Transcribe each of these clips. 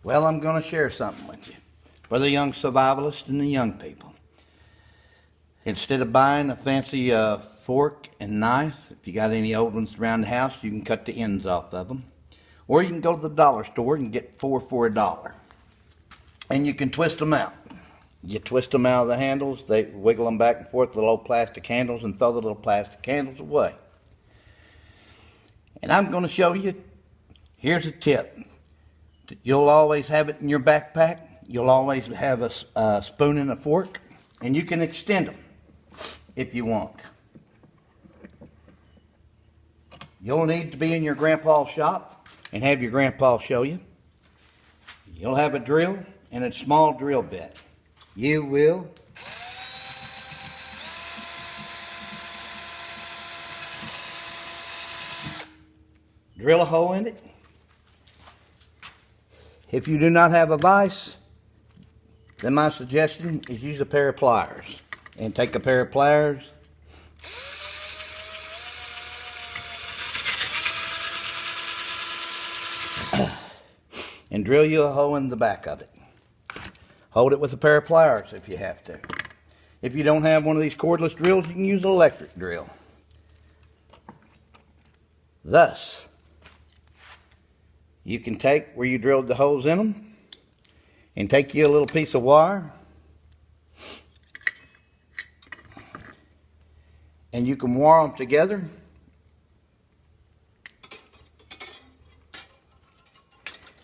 Well, I'm going to share something with you for the young survivalists and the young people. Instead of buying a fancy fork and knife, if you got any old ones around the house, you can cut the ends off of them. Or you can go to the dollar store and get 4 for $1. And you can twist them out. You twist them out of the handles, they wiggle them back and forth, the little plastic handles, and throw the little plastic handles away. And I'm going to show you, here's a tip. You'll always have it in your backpack. You'll always have a spoon and a fork, and you can extend them if you want. You'll need to be in your grandpa's shop and have your grandpa show you. You'll have a drill and a small drill bit. You will drill a hole in it. If you do not have a vise, then my suggestion is use a pair of pliers. And take a pair of pliers and drill you a hole in the back of it. Hold it with a pair of pliers if you have to. If you don't have one of these cordless drills, you can use an electric drill. Thus, you can take where you drilled the holes in them and take you a little piece of wire and you can wire them together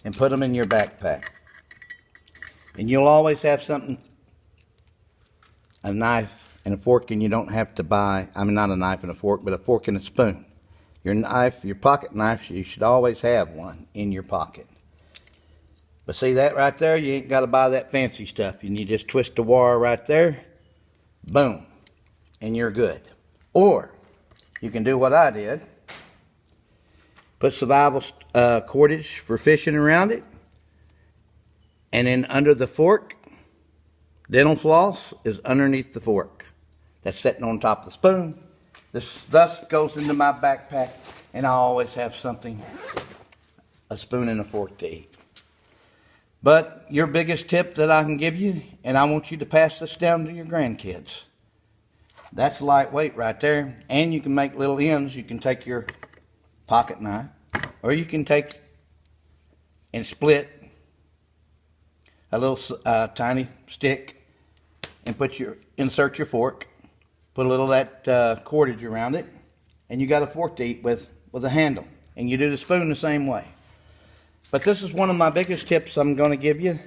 and put them in your backpack. And you'll always have something, a knife and a fork, and you don't have to buy, not a knife and a fork, but a fork and a spoon. Your knife, your pocket knife, you should always have one in your pocket. But see that right there? You ain't got to buy that fancy stuff. You just twist the wire right there, boom, and you're good. Or you can do what I did. Put survival cordage for fishing around it. And then under the fork, dental floss is underneath the fork. That's sitting on top of the spoon. This thus goes into my backpack, and I always have something, a spoon and a fork to eat. But your biggest tip that I can give you, and I want you to pass this down to your grandkids. That's lightweight right there. And you can make little ends. You can take your pocket knife, or you can take and split a little tiny stick and insert your fork, put a little of that cordage around it, and you got a fork to eat with a handle. And you do the spoon the same way. But this is one of my biggest tips I'm going to give you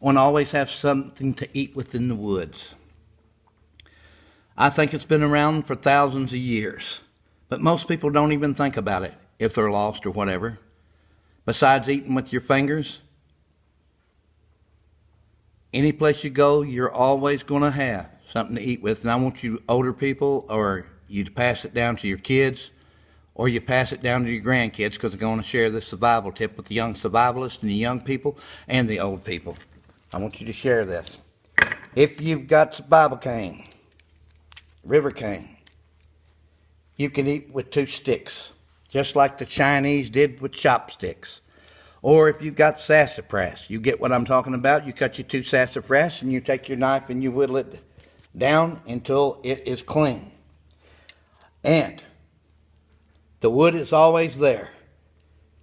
on always have something to eat within the woods. I think it's been around for thousands of years, but most people don't even think about it if they're lost or whatever. Besides eating with your fingers, any place you go, you're always going to have something to eat with. And I want you older people, or you to pass it down to your kids, or you pass it down to your grandkids, because they're going to share this survival tip with the young survivalists and the young people and the old people. I want you to share this. If you've got survival cane, river cane, you can eat with 2 sticks, just like the Chinese did with chopsticks. Or if you've got sassafras, you get what I'm talking about. You cut your 2 sassafras and you take your knife and you whittle it down until it is clean. And the wood is always there.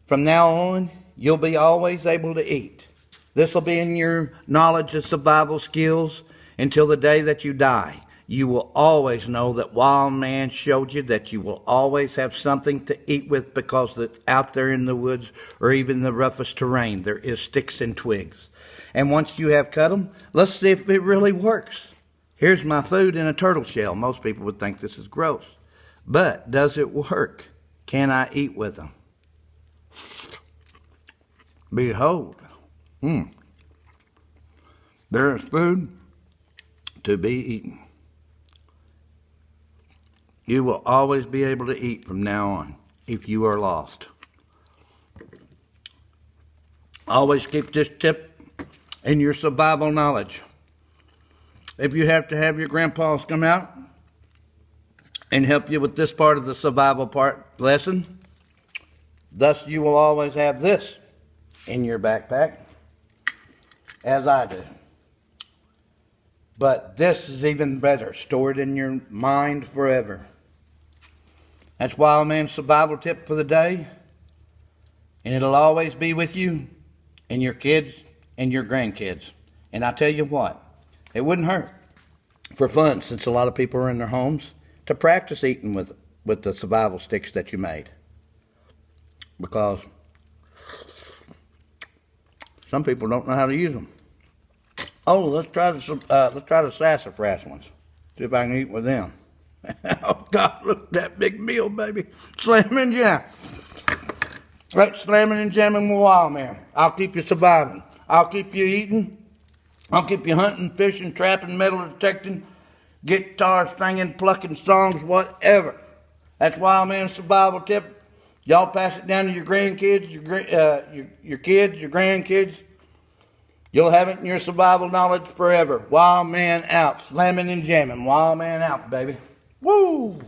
From now on, you'll be always able to eat. This will be in your knowledge of survival skills until the day that you die. You will always know that Wildman showed you that you will always have something to eat with, because that out there in the woods, or even the roughest terrain, there is sticks and twigs. And once you have cut them, let's see if it really works. Here's my food in a turtle shell. Most people would think this is gross. But does it work? Can I eat with them? Behold, there is food to be eaten. You will always be able to eat from now on if you are lost. Always keep this tip in your survival knowledge. If you have to have your grandpas come out and help you with this part of the survival lesson, thus you will always have this in your backpack, as I do. But this is even better, stored in your mind forever. That's Wildman's survival tip for the day. And it'll always be with you and your kids and your grandkids. And I tell you what, it wouldn't hurt for fun, since a lot of people are in their homes, to practice eating with the survival sticks that you made. Because some people don't know how to use them. Oh, let's try the sassafras ones. See if I can eat with them. Oh God, look at that big meal, baby. Slammin' jam. Right, slammin' and jamming with Wildman. I'll keep you surviving. I'll keep you eating. I'll keep you hunting, fishing, trapping, metal detecting, guitar stringing, plucking songs, whatever. That's Wildman's survival tip. Y'all pass it down to your grandkids, your kids, your grandkids. You'll have it in your survival knowledge forever. Wildman out. Slammin' and jamming. Wildman out, baby. Woo!